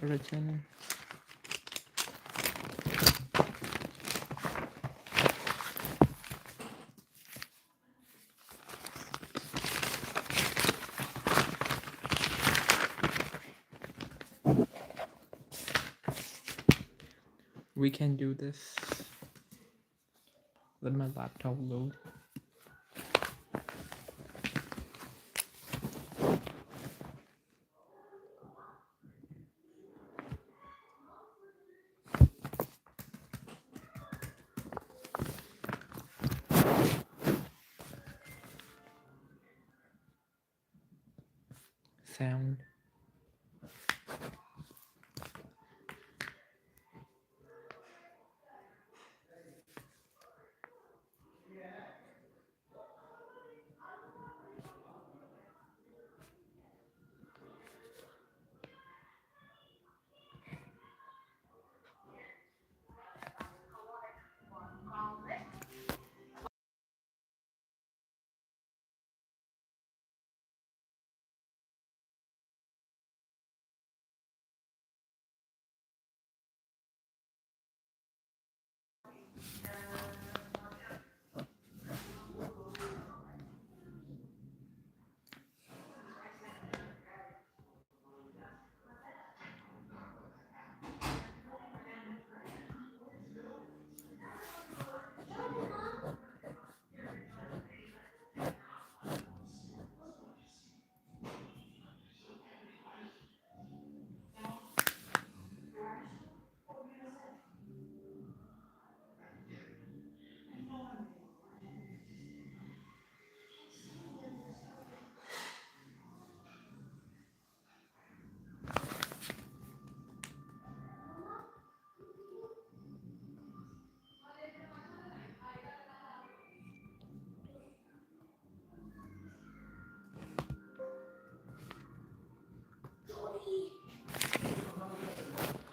for a channel. We can do this. Let my laptop load. Sound.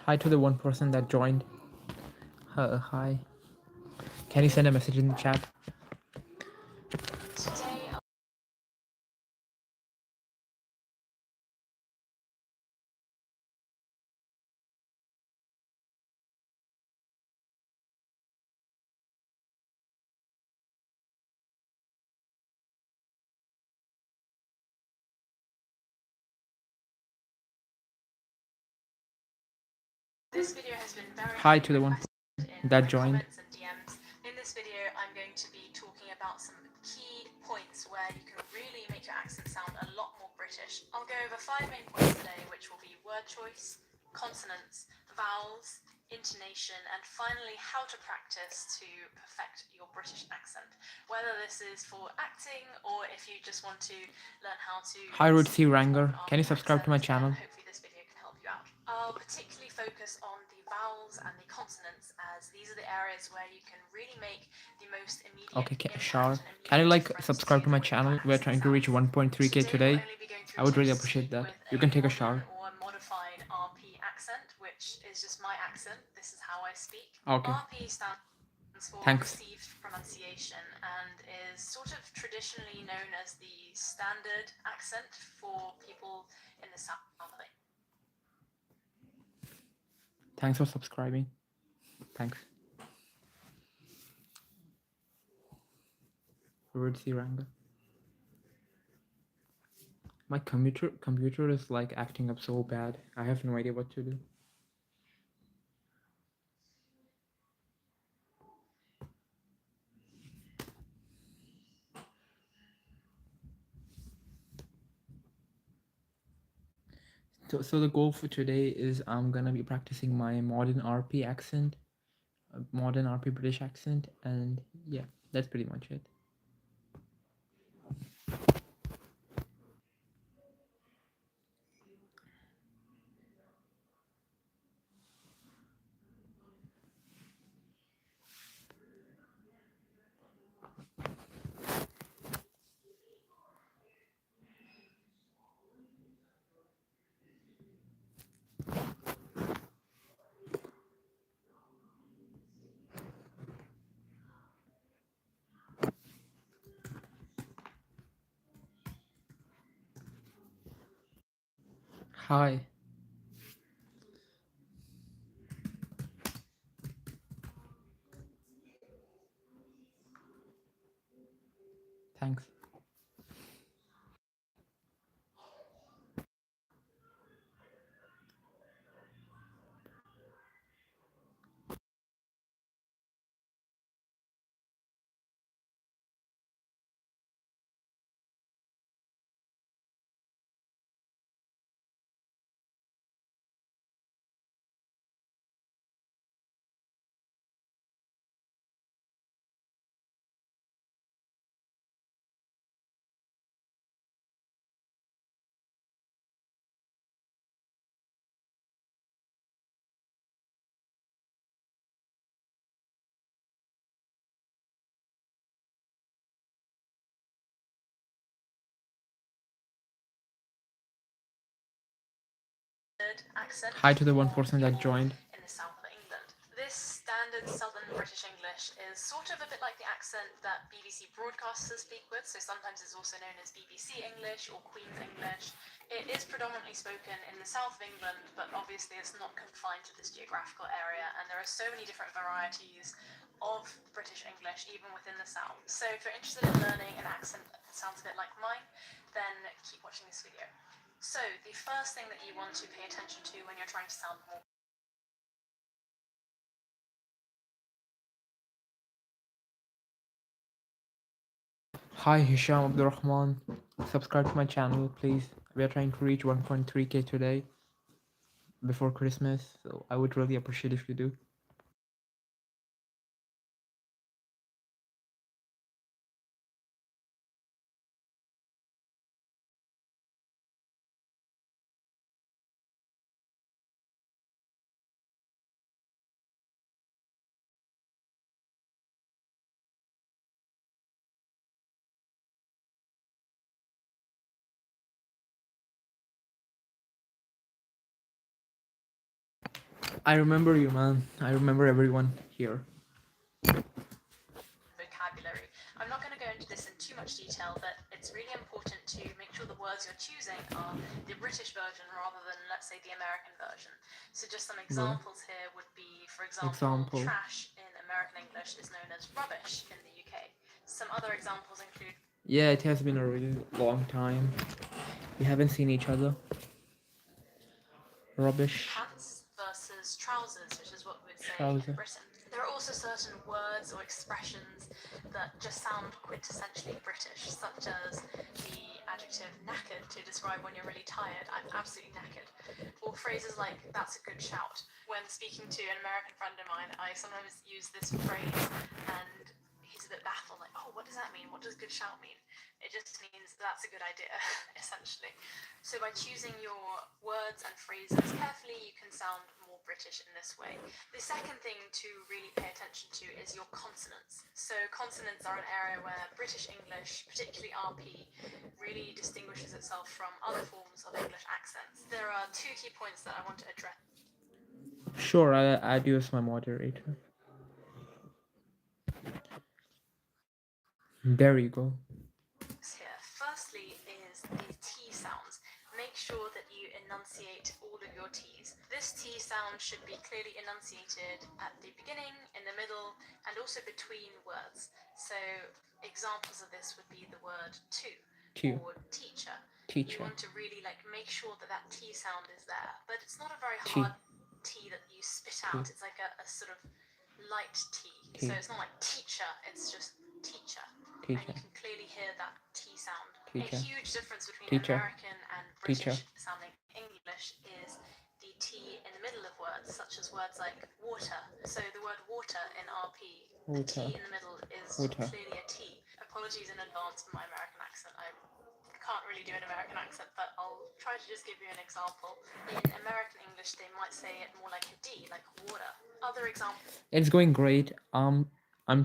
Hi to the one person that joined. Hi. Can you send a message in the chat? This video has been very Hi to the one that joined. comments and DMs. In this video, I'm going to be talking about some key points where you can really make your accent sound a lot more British. I'll go over 5 main points today, which will be word choice, consonants, vowels, intonation, and finally how to practice to perfect your British accent. Whether this is for acting or if you just want to learn how to... Hi Ruth Ranger. Can you subscribe to my channel? Hopefully this video can help you out. I'll particularly focus on the vowels and the consonants, as these are the areas where you can really make the most immediate Okay, impact Shar. and Can you immediate like difference subscribe to my the way channel? your We're accent trying to reach sounds. 1.3k Today today. we'll only be going I through would really tips appreciate that. with You can take a modern shower. or modified RP accent, which is just my accent. This is how I speak. Okay. RP stands for Thanks. received pronunciation and is sort of traditionally known as the standard accent for people in the South. Thanks for subscribing. Thanks. Ruth Ranger. My computer is like acting up so bad. I have no idea what to do. So the goal for today is I'm gonna be practicing my modern RP accent, modern RP British accent, and yeah, that's pretty much it. Hi. Thanks. Accent Hi to the for 1% that people joined. in the south of England. This standard southern British English is sort of a bit like the accent that BBC broadcasters speak with, so sometimes it's also known as BBC English or Queen's English. It is predominantly spoken in the south of England, but obviously it's not confined to this geographical area, and there are so many different varieties of British English even within the south. So if you're interested in learning an accent that sounds a bit like mine, then keep watching this video. So, the first thing that you want to pay attention to when you're trying to sound more Hi Hisham Abdurrahman. Subscribe to my channel, please. We are trying to reach 1.3k today before Christmas, so I would really appreciate if you do. I remember you, man. I remember everyone here. vocabulary. I'm not going to go into this in too much detail, but it's really important to make sure the words you're choosing are the British version rather than, let's say, the American version. So, just some examples here would be, for example, trash in American English is known as rubbish in the UK. Some other examples include Yeah, it has been a really long time. We haven't seen each other. Rubbish. pants versus trousers, which is what we'd say Trouser. in Britain. There are also certain words or expressions that just sound quintessentially British, such as the adjective knackered to describe when you're really tired. I'm absolutely knackered. Or phrases like, that's a good shout. When speaking to an American friend of mine, I sometimes use this phrase and he's a bit baffled, like, oh, what does that mean? What does good shout mean? It just means that's a good idea, essentially. So by choosing your words and phrases carefully, you can sound more British in this way. The second thing to really pay attention to is your consonants. So consonants are an area where British English, particularly RP, really distinguishes itself from other forms of English accents. There are two key points that I want to address. Sure, I'll add you as my moderator. There you go. Here. Firstly is the T sounds. Make sure that you enunciate all of your T's. This T sound should be clearly enunciated at the beginning, in the middle, and also between words. So examples of this would be the word to or teacher. You want to really make sure that that T sound is there, but it's not a very hard T that you spit out. It's like a sort of light T. So it's not like teacher, it's just teacher. And you can clearly hear that T sound. A huge difference between American and British sounding English is the T in the middle of words, such as words like water. So the word water in RP, the T in the middle is clearly a T. Apologies in advance for my American accent. I can't really do an American accent, but I'll try to just give you an example. In American English, they might say it more like a D, like water. Other examples. It's going great. I'm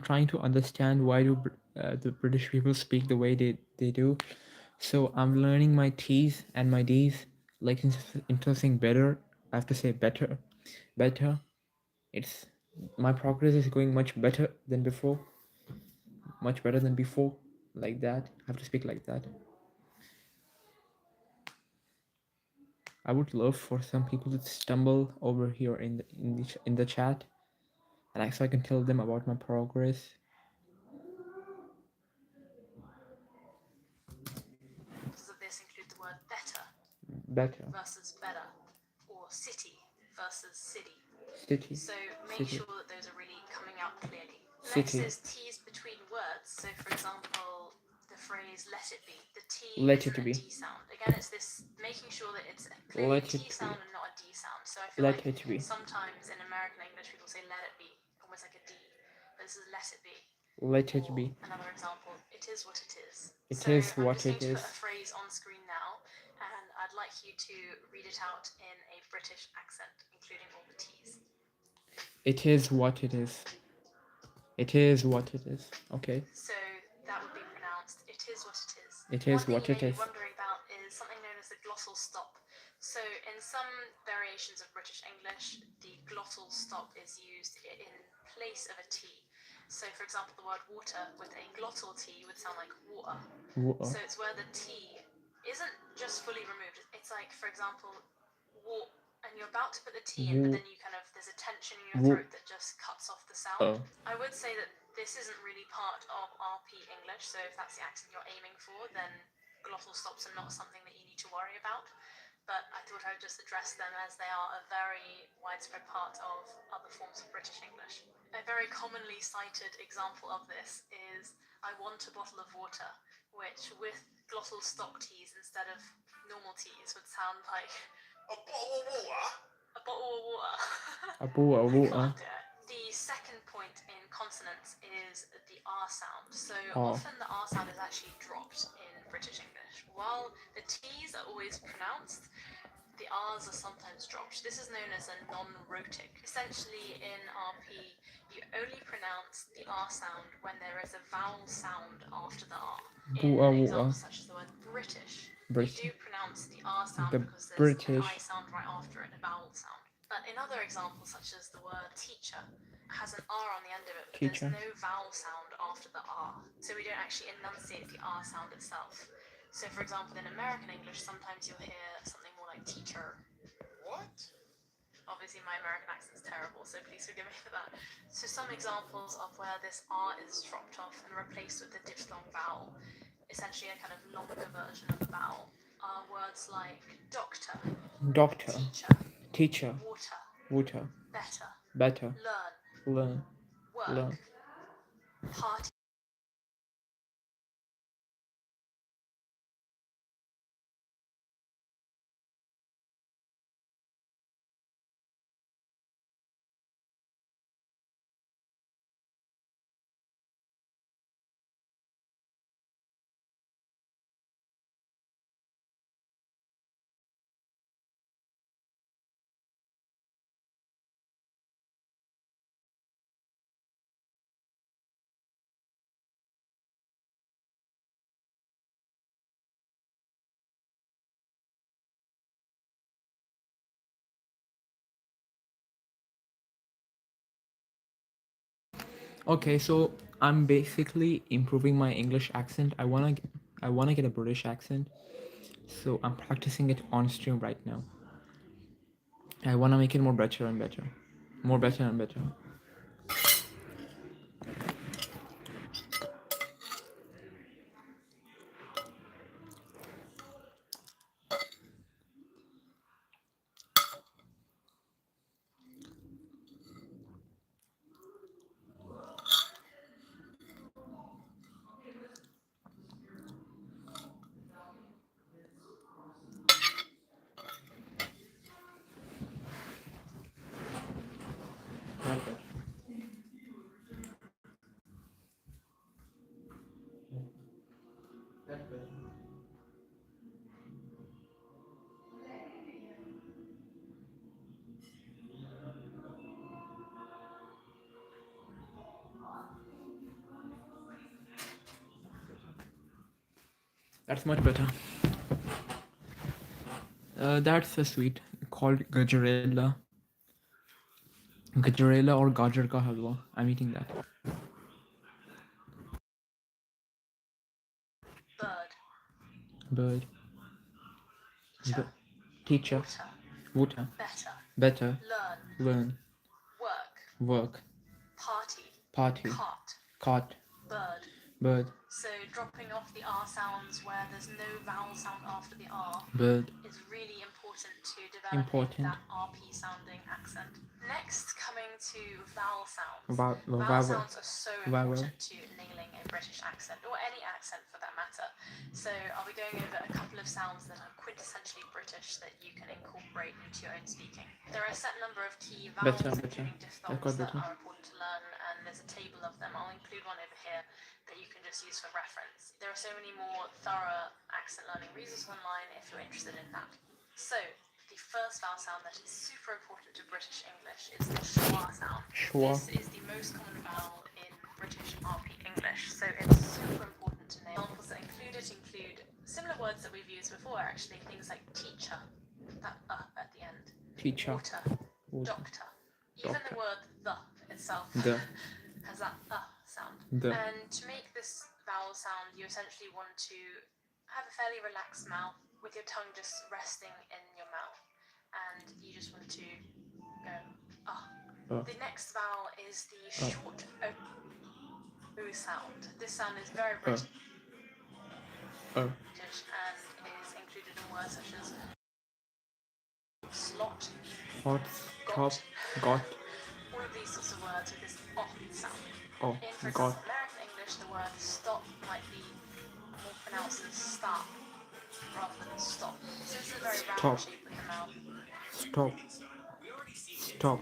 trying to understand why do the British people speak the way they do. So I'm learning my T's and my D's, like interesting better. I have to say better. It's my progress is going much better than before. Much better than before. Like that. I have to speak like that. I would love for some people to stumble over here in the chat, and so I can tell them about my progress. better, versus better, or city versus city. city, So make city, sure that those are really coming out clearly. Next city. is T's between words. So for example, the phrase let it be. The T Let isn't it a be. D sound. Again, it's this making sure that it's clearly a Let T it be. sound and not a D sound. So I feel Let like it be. sometimes in American English people say let it be, almost like a D. But this is let it be. Let it Or be. another example, it is what it is. It So is I'm what just going it to put is. a phrase on screen now, and I'd like you to read it out in a British accent, including all the T's. It is what it is. It is what it is. Okay. So that would be pronounced, it is what it is. It One is thing what you may it be is. wondering about is something known as the glottal stop. So in some variations of British English, the glottal stop is used in place of a T. So for example, the word water with a glottal T would sound like water. So it's where the T isn't just fully removed. It's like, for example, wa, and you're about to put the T in, but then you kind of, there's a tension in your throat that just cuts off the sound. Oh. I would say that this isn't really part of RP English, so if that's the accent you're aiming for, then glottal stops are not something that you need to worry about. But I thought I would just address them as they are a very widespread part of other forms of British English. A very commonly cited example of this is I want a bottle of water, which with glottal stop T's instead of normal T's would sound like a bottle of water. A bottle of water. A I can't do it. The second point in consonants is the R sound. So often the R sound is actually dropped in British English. While the T's are always pronounced, the R's are sometimes dropped. This is known as a non-rhotic. Essentially in RP, you only pronounce the R sound when there is a vowel sound after the R. In examples such as the word British, you do pronounce the R sound because there's an I sound right after it, a vowel sound. But in other examples, such as the word teacher, has an R on the end of it, but there's no vowel sound after the R. So we don't actually enunciate the R sound itself. So for example, in American English, sometimes you'll hear something more like teacher. What? Obviously my American accent's terrible, so please forgive me for that. So some examples of where this R is dropped off and replaced with a diphthong vowel, essentially a kind of longer version of a vowel, are words like doctor, teacher, teacher, water, water, better, better, learn, learn, work, party. Okay, so I'm basically improving my English accent. I wanna get a British accent, so I'm practicing it on stream right now. I wanna make it more better and better, more better and better. That's much better. That's a sweet called gajarela. Gajarela or gajar ka halwa. I'm eating that. Bird, Bird, teacher, teacher, water, water, better, better, learn, learn, work, work, party, party, cart, cot, bird, Bird. So dropping off the R sounds where there's no vowel sound after the R Bird. is really important to developing Important. that RP sounding accent. Next, coming to vowel sounds. Vowel Vowel. sounds are so Vowel. important to nailing a British accent, or any accent for that matter. So I'll be going over a couple of sounds that are quintessentially British that you can incorporate into your own speaking. There are a set number of key vowels, including diphthongs, that are important to learn, and there's a table of them. I'll include one over here that you can just use for reference. There are so many more thorough accent learning resources online if you're interested in that. So, the first vowel sound that is super important to British English is the schwa sound. Schwa. This is the most common vowel in British RP English, so it's super important to nail. Examples that include similar words that we've used before, actually, things like teacher, that at the end, Teacher. water, doctor. Even the word the itself The. has that sound. The. And to make this vowel sound, you essentially want to have a fairly relaxed mouth with your tongue just resting in your mouth. And you just want to go, The next vowel is the short O sound. This sound is very British and is included in words such as slot, Hot. Top. Got. all of these sorts of words with this sound. Oh. In, for Got. example, American English, the word stop might be more pronounced as stop rather than stop. So this is a very round shape with the mouth. Stop. Stop.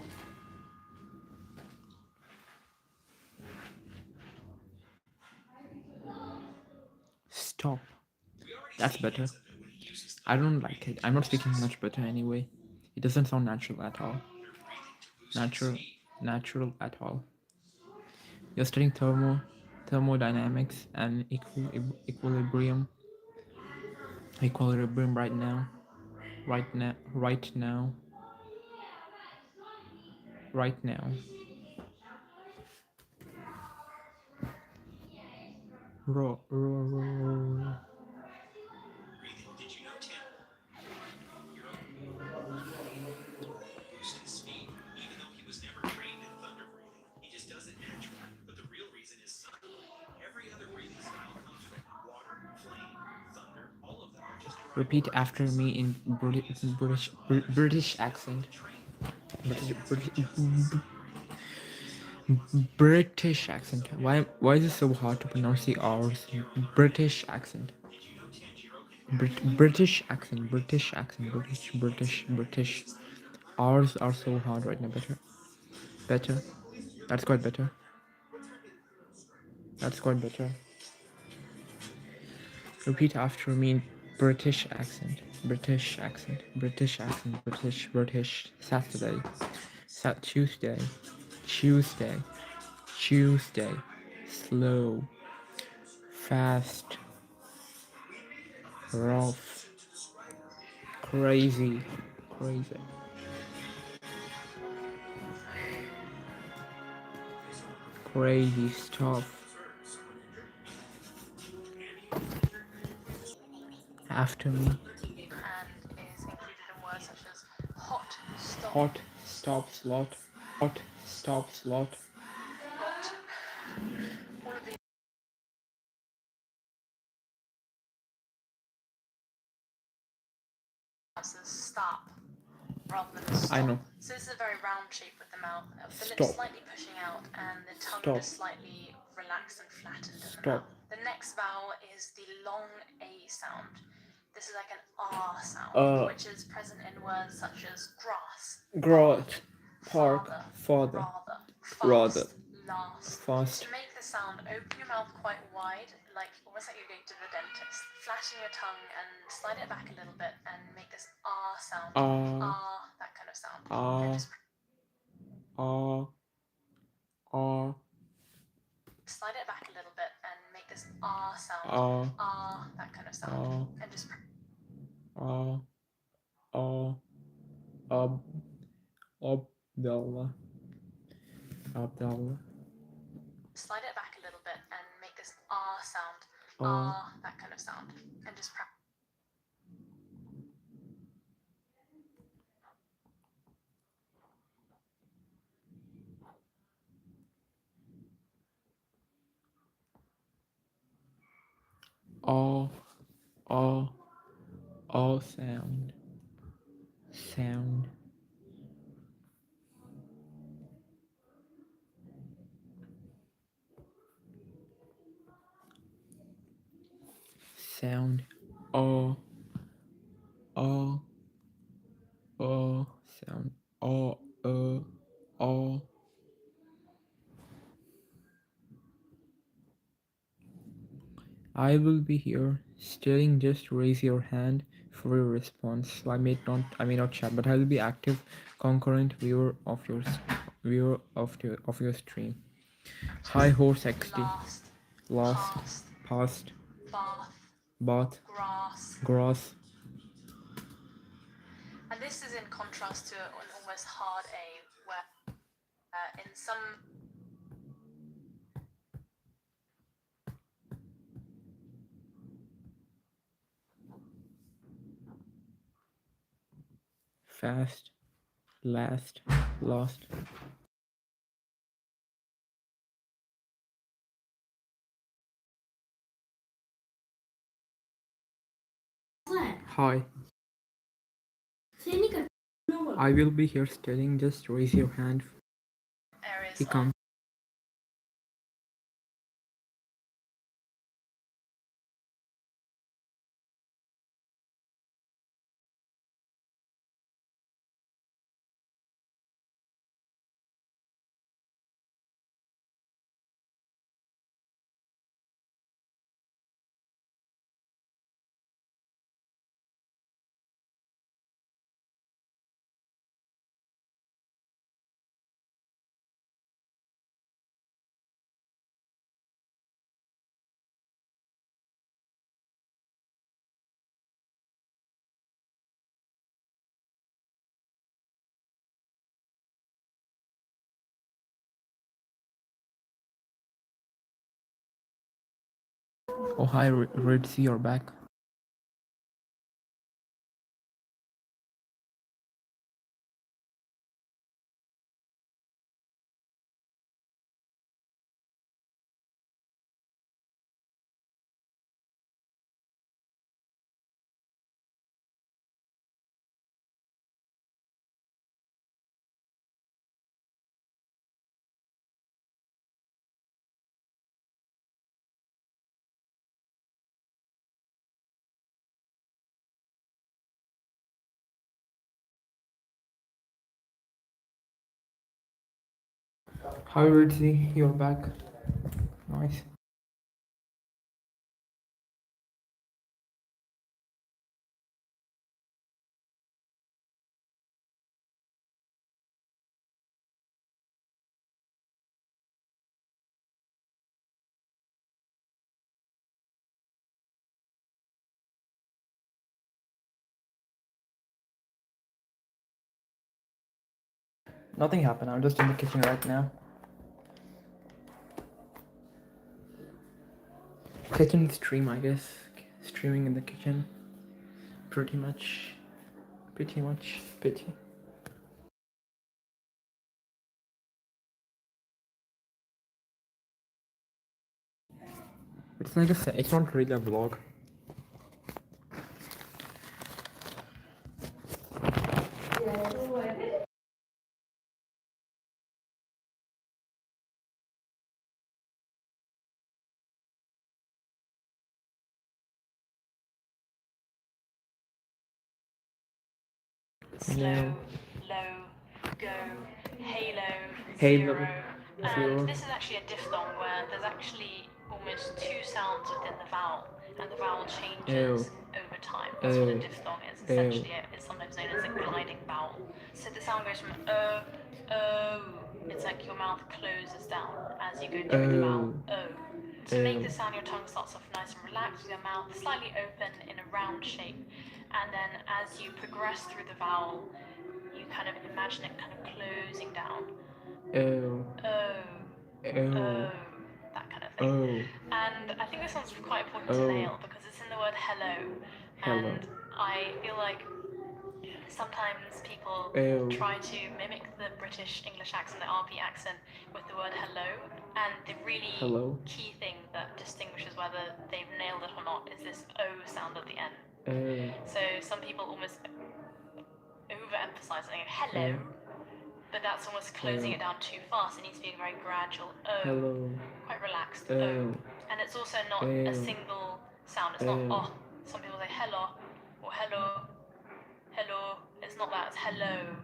Stop. That's better. I don't like it. I'm not speaking much better anyway. It doesn't sound natural at all. Natural at all. You're studying thermodynamics and equilibrium right now. Right now. Right now. Right now. Raw. Repeat after me in British accent. British accent. Why is it so hard to pronounce the R's? British accent. British accent. British. R's are so hard right now. Better. That's quite better. Repeat after me in British accent. British. Saturday. Tuesday. Slow. Fast. Rough. Crazy. Crazy stuff. After me. And is included in words such as hot, stop, Slot. Slot. lot. All of these as stop rather than stop. I know. So this is a very round shape with the mouth, the Stop. lips slightly pushing out and the tongue Stop. just slightly relaxed and flattened in the Stop. mouth. The next vowel is the long A sound. This is like an R sound, which is present in words such as grass, Park. Father. rather, fast. To make the sound, open your mouth quite wide, like almost like you're going to the dentist. Flatten your tongue and slide it back a little bit and make this R sound. That kind of sound. And just slide it back a little bit and make this R sound. That kind of sound. And just Ab Abdallah. slide it back a little bit and make this R sound. That kind of sound. And just practice. all, all, all sound, sound, sound, all, all, all, sound, all, all. I will be here. Staring, just raise your hand for your response. So I may not chat, but I will be active, concurrent viewer of your stream. Hi, horse XT. Last, Last, past, past, bath, bath, grass. grass, And this is in contrast to an almost hard A, where in some fast, last, lost. Hi. I will be here staring. Just raise your hand. areas He of comes. Oh hi, Red. See you're back. Hi, Red. See you're back. Nice. Nothing happened. I'm just in the kitchen right now. Kitchen stream, I guess. Streaming in the kitchen. Pretty much. Pretty much. Pity. It's like it's not really a vlog. slow, low, go, halo, Halo. zero. And Zero. this is actually a diphthong where there's actually almost two sounds within the vowel, and the vowel changes over time. That's what a diphthong is. Essentially, it's sometimes known as a gliding vowel. So the sound goes from o. It's like your mouth closes down as you go through the vowel o. To make this sound, your tongue starts off nice and relaxed with your mouth slightly open in a round shape. And then as you progress through the vowel, you kind of imagine it kind of closing down. Oh. That kind of thing. And I think this one's quite important to nail because it's in the word hello. Hello. And I feel like sometimes people try to mimic the British English accent, the RP accent, with the word hello. And the really key thing that distinguishes whether they've nailed it or not is this O sound at the end. So some people almost overemphasize saying hello, but that's almost closing it down too fast. It needs to be a very gradual O, Hello. quite relaxed O. And it's also not a single sound. It's not oh. Some people say hello or hello, hello. It's not that. It's hello.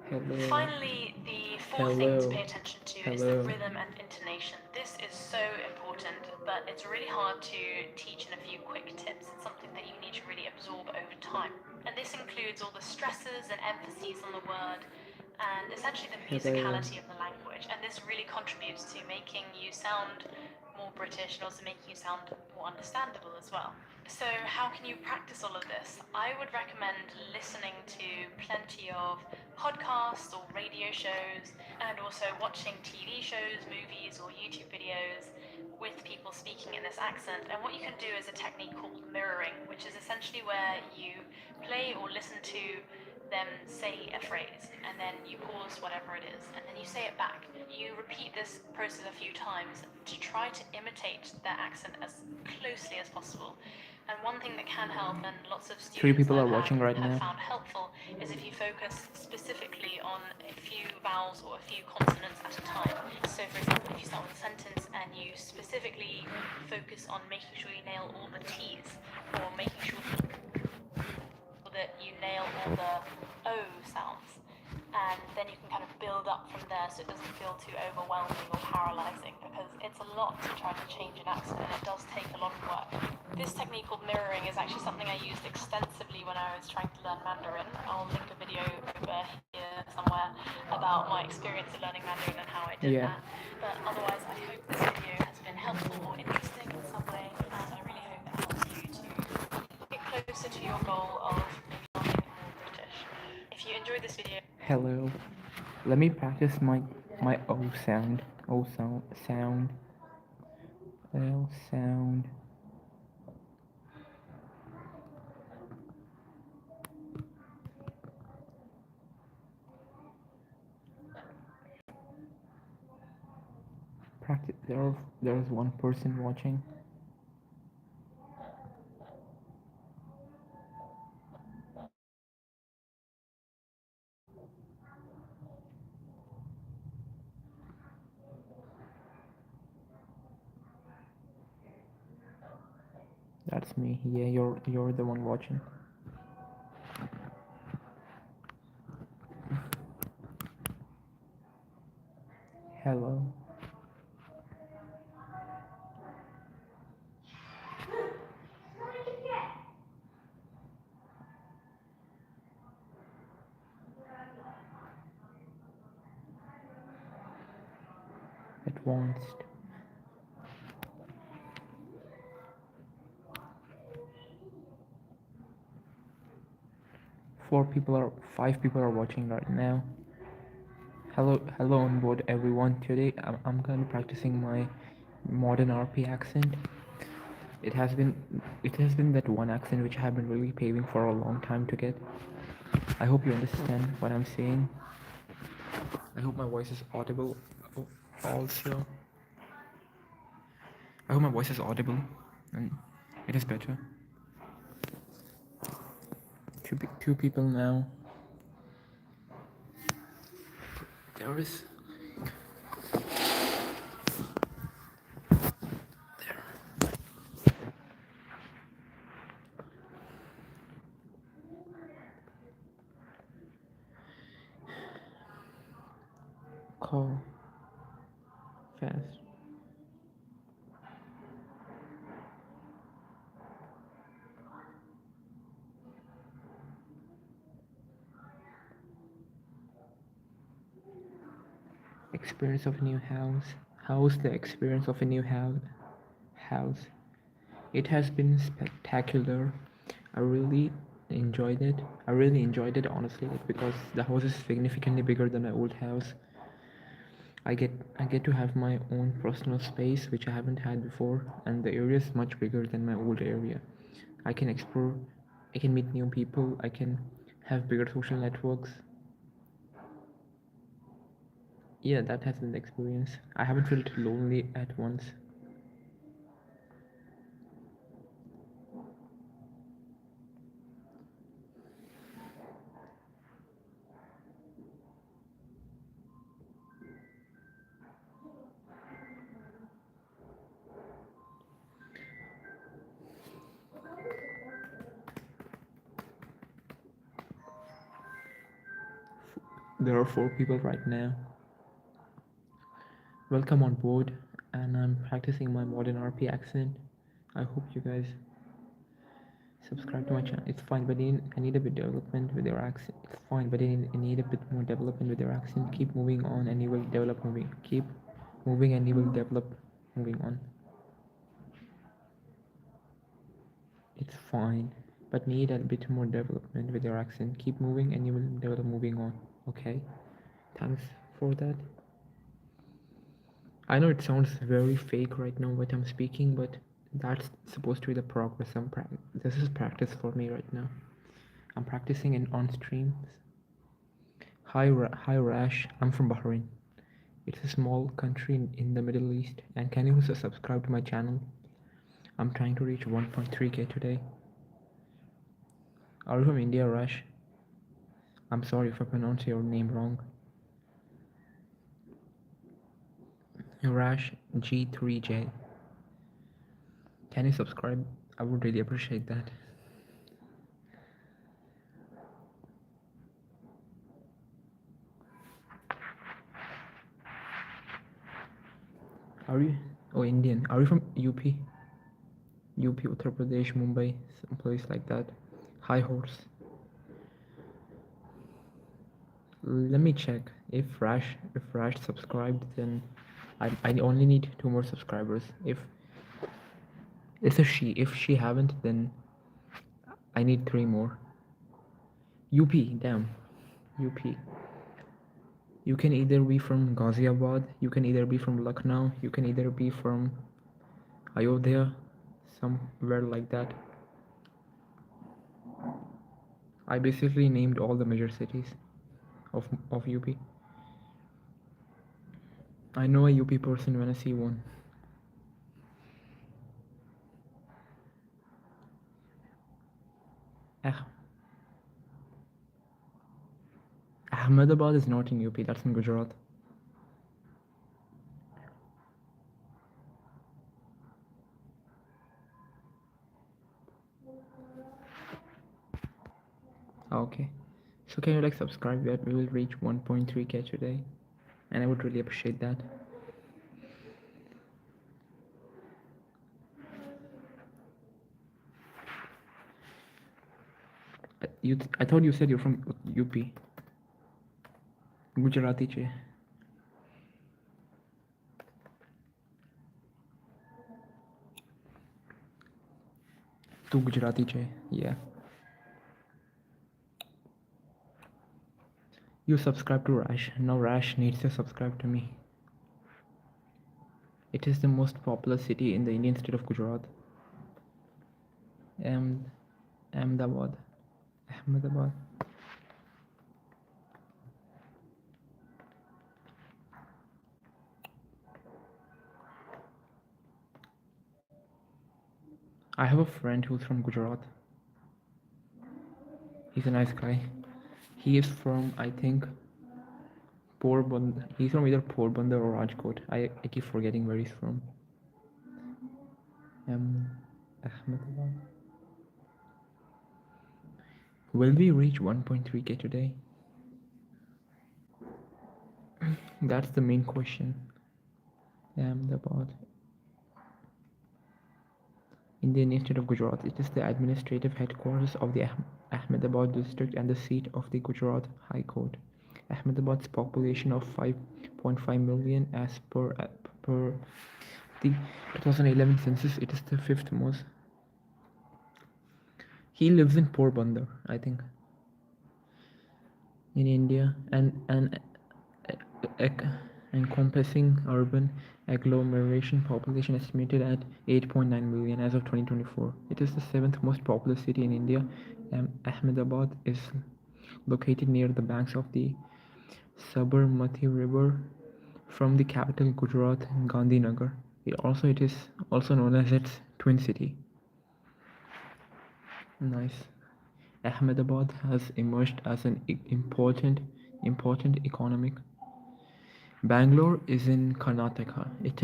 Hello. Finally, the fourth thing to pay attention to is the rhythm and intonation. This is so important, but it's really hard to teach in a few quick tips. It's something that you need to really absorb over time. And this includes all the stresses and emphases on the word, and essentially the musicality of the language. And this really contributes to making you sound more British and also making you sound more understandable as well. So how can you practice all of this? I would recommend listening to plenty of podcasts or radio shows, and also watching TV shows, movies, or YouTube videos with people speaking in this accent. And what you can do is a technique called mirroring, which is essentially where you play or listen to them say a phrase, and then you pause whatever it is, and then you say it back. You repeat this process a few times to try to imitate their accent as closely as possible. And one thing that can help, and lots of students Three people are that watching right have now. found helpful, is if you focus specifically on a few vowels or a few consonants at a time. So for example, if you start with a sentence and you specifically focus on making sure you nail all the T's, or making sure that you nail all the O sounds, and then you can kind of build up from there so it doesn't feel too overwhelming or paralyzing, because it's a lot to try to change an accent and it does take a lot of work. This technique called mirroring is actually something I used extensively when I was trying to learn Mandarin. I'll link a video over here somewhere about my experience in learning Mandarin and how I did that. But otherwise, I hope this video has been helpful or interesting in some way, and I really hope it helps you to get closer to your goal of becoming more British. If you enjoyed this video, Hello. Let me practice my O sound. O sound. L sound. Practice. There's one person watching. That's me. Yeah, you're the one watching. Hello. Advanced. Five people are watching right now. Hello on board everyone. Today I'm gonna be practicing my modern RP accent. It has been that one accent which I have been really paving for a long time to get. I hope you understand what I'm saying. I hope my voice is audible. Also, I hope my voice is audible, and it is better. Two people now. There is call fast. Experience of a new house. How's the experience of a new house? It has been spectacular. I really enjoyed it. I really enjoyed it honestly, like, because the house is significantly bigger than my old house. I get to have my own personal space, which I haven't had before, and the area is much bigger than my old area. I can explore, I can meet new people, I can have bigger social networks. Yeah, that has been the experience. I haven't felt lonely at once. There are 4 people right now. Welcome on board, and I'm practicing my modern RP accent. I hope you guys subscribe to my channel. It's fine, but I need a bit development with your accent. It's fine, but I need a bit more development with your accent. Keep moving on, and you will develop moving. Keep moving, and you will develop moving on. It's fine, but need a bit more development with your accent. Keep moving, and you will develop moving on. Okay, thanks for that. I know it sounds very fake right now what I'm speaking, but that's supposed to be the progress. This is practice for me right now. I'm practicing in on streams. Hi Rash, I'm from Bahrain. It's a small country in the Middle East, and can you also subscribe to my channel? I'm trying to reach 1.3k today. Are you from India, Rash? I'm sorry if I pronounce your name wrong. Rash G3J. Can you subscribe? I would really appreciate that. Are you? Oh, Indian. Are you from UP? UP, Uttar Pradesh, Mumbai, some place like that. High horse. Let me check. If Rash subscribed, then I only need 2 more subscribers. If it's a she. If she haven't, then I need 3 more. UP, damn. UP. You can either be from Ghaziabad, you can either be from Lucknow, you can either be from Ayodhya, somewhere like that. I basically named all the major cities of UP. I know a UP person when I see one. Ah, Ahmedabad is not in UP, that's in Gujarat. Okay. So can you like subscribe that we will reach 1.3k today? And I would really appreciate that. I thought you said you're from UP. Gujarati che. Tu Gujarati che. Yeah. You subscribe to Rash. Now Rash needs to subscribe to me. It is the most popular city in the Indian state of Gujarat. Ahmedabad. Ahmedabad. I have a friend who's from Gujarat. He's a nice guy. He is from, I think, Porbandar. He's from either Porbandar or Rajkot. I keep forgetting where he's from. Ahmedabad. Will we reach 1.3k today? That's the main question. Ahmedabad. In the Indian state of Gujarat, it is the administrative headquarters of the Ahmedabad district and the seat of the Gujarat High Court. Ahmedabad's population of 5.5 million as per the 2011 census, it is the 5th most. He lives in Porbandar, I think, in India, and encompassing urban agglomeration population estimated at 8.9 million as of 2024. It is the 7th most populous city in India. Ahmedabad is located near the banks of the Sabarmati River from the capital Gujarat, Gandhinagar. It is also known as its twin city. Nice. Ahmedabad has emerged as an important economic. Bangalore is in Karnataka. It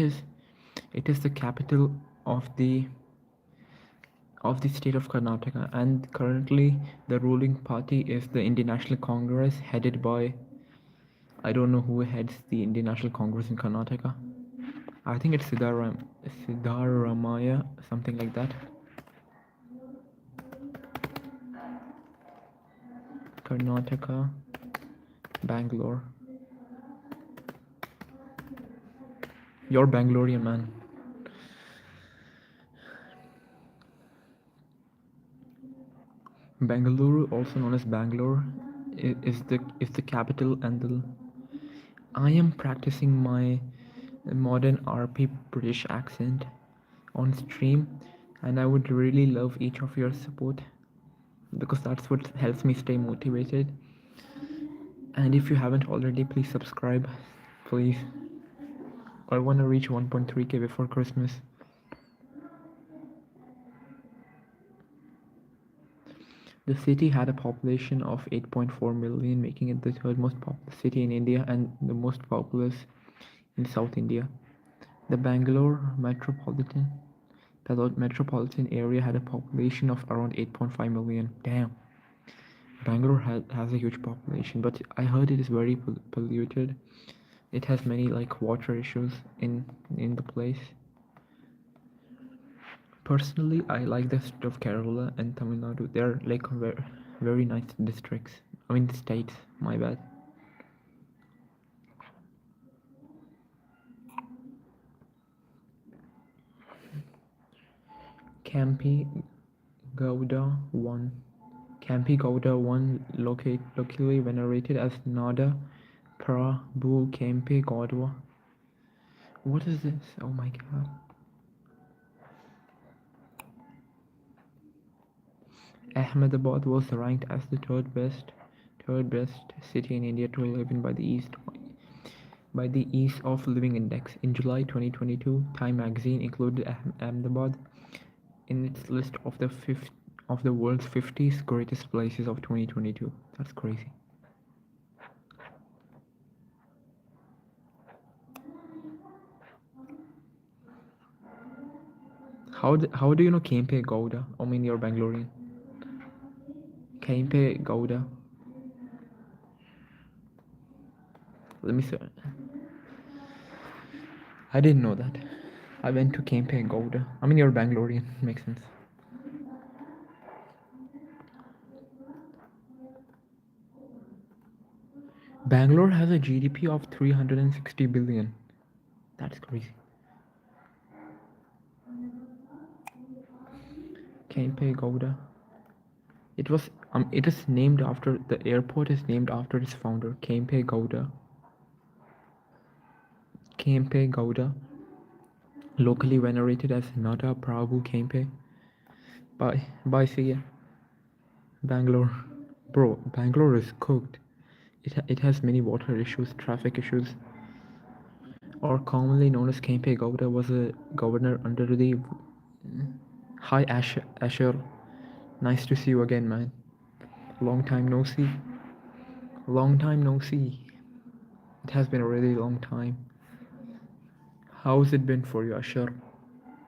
is the capital of the state of Karnataka, and currently the ruling party is the Indian National Congress, headed by I don't know who heads the Indian National Congress in Karnataka. I think it's Siddharamaya, something like that. Karnataka, Bangalore. You're Bangalorean, man. Bangalore, also known as Bangalore, is the capital, and the I am practicing my modern RP British accent on stream, and I would really love each of your support because that's what helps me stay motivated. And if you haven't already, please subscribe, please. I want to reach 1.3k before Christmas. The city had a population of 8.4 million, making it the third most populous city in India and the most populous in South India. The Bangalore metropolitan area had a population of around 8.5 million. Damn. Bangalore has a huge population, but I heard it is very polluted. It has many like water issues in the place. Personally, I like the state of Kerala and Tamil Nadu. They're like very nice districts. I mean states. My bad. Campi Gouda one. Campi Gouda one, locally venerated as Nada Prabhu Campi Gouda. What is this? Oh my god. Ahmedabad was ranked as the third best city in India to live in by the Ease of Living Index. In July 2022, Time magazine included Ahmedabad in its list of the world's 50 greatest places of 2022. That's crazy. How do you know Kempe Gouda? I mean, you're Bangalorean. Kempe Gouda. Let me see. I didn't know that. I went to Kempe Gouda. I mean, you're Bangalorean. Makes sense. Bangalore has a GDP of 360 billion. That's crazy. Kempe Gouda. It is named after the airport is named after its founder, Kempe Gouda. Kempe Gouda, locally venerated as Nada Prabhu Kempe. Bye, see ya. Bangalore. Bro, Bangalore is cooked. It has many water issues, traffic issues. Or commonly known as Kempe Gowda, was a governor under the Hi Asher. Nice to see you again, man. Long time no see. Long time no see. It has been a really long time. How's it been for you, Asher?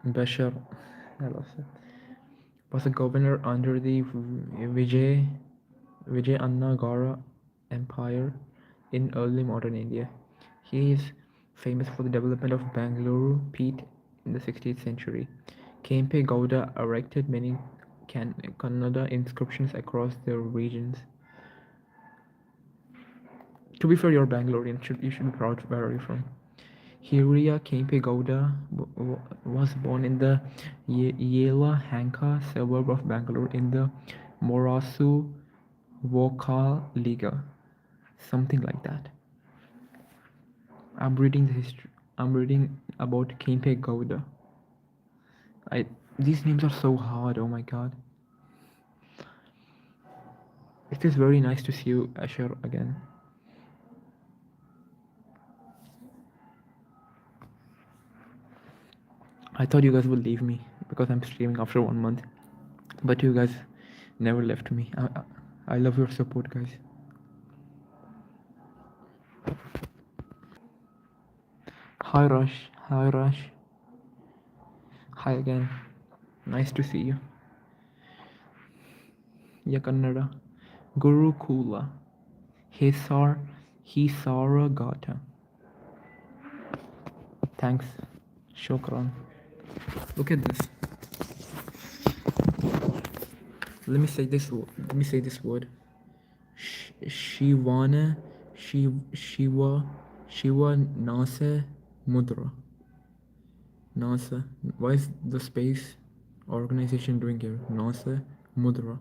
Bashar. I lost it. Was a governor under the Vijay Annagara Empire in early modern India. He is famous for the development of Bangalore Peat in the 16th century. Kempe Gowda erected many Kannada inscriptions across the regions. To be fair, you're Bangalorean. You should be proud of where are you from. Hiriya Kempe Gowda was born in the Yelahanka suburb of Bangalore in the Morasu Vokaliga. Something like that. I'm reading the history. I'm reading about Kempe Gowda. I These names are so hard. Oh my god. It is very nice to see you, Asher, again. I thought you guys would leave me because I'm streaming after 1 month, but you guys never left me. I love your support, guys. Hi, Rush. Hi, Rush. Hi again. Nice to see you. Yeah, Kannada. Gurukula. Hisar Hisaragata. Thanks. Shukran. Look at this. Let me say this. Let me say this word. Shivana, Shiva Nasa Mudra. NASA. Why is the space organization doing here? NASA Mudra.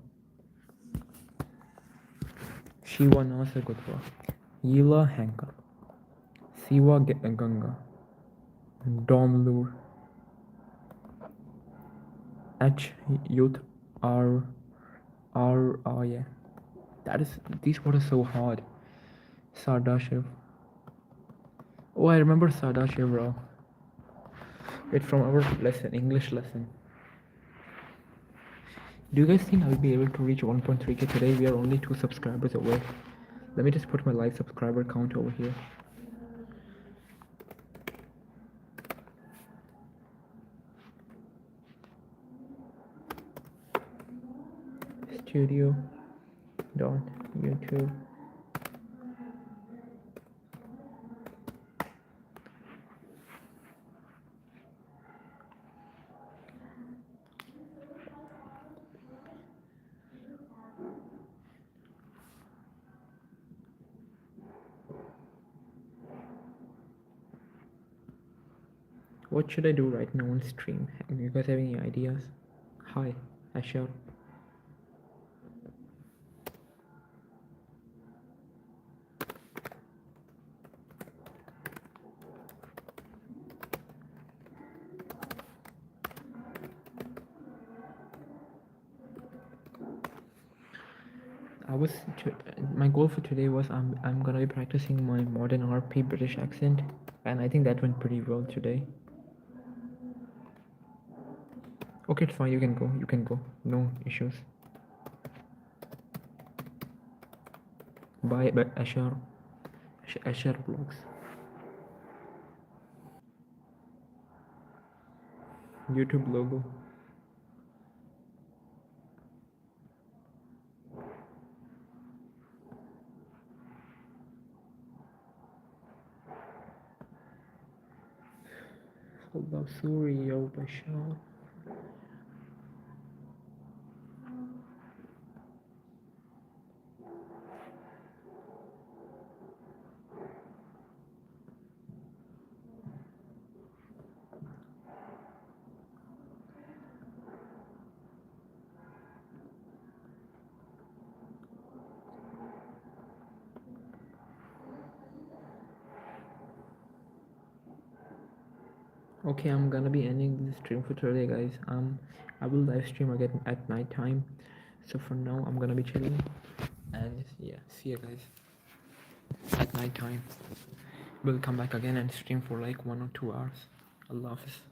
Shiva Nasa Mudra. Yila Hanka. Siva Ganga. Domlur. H Yut R yeah. That is, these words are so hard. Sardashiv. Oh, I remember Sardashiv Rao. It's from our lesson, English lesson. Do you guys think I'll be able to reach 1.3k today? We are only 2 subscribers away. Let me just put my live subscriber count over here. Studio dot YouTube. What should I do right now on stream? You guys have any ideas? Hi, Asher. I was my goal for today was I'm gonna be practicing my modern RP British accent, and I think that went pretty well today. Okay, it's fine. You can go. You can go. No issues. Bye, Asher. Asher Vlogs. YouTube logo. Allah Suri Yo Bashar. Okay, I'm gonna be ending the stream for today, guys. I will live stream again at night time. So for now, I'm gonna be chilling, and yeah, see you guys at night time. We'll come back again and stream for like 1 or 2 hours. Allah Hafiz.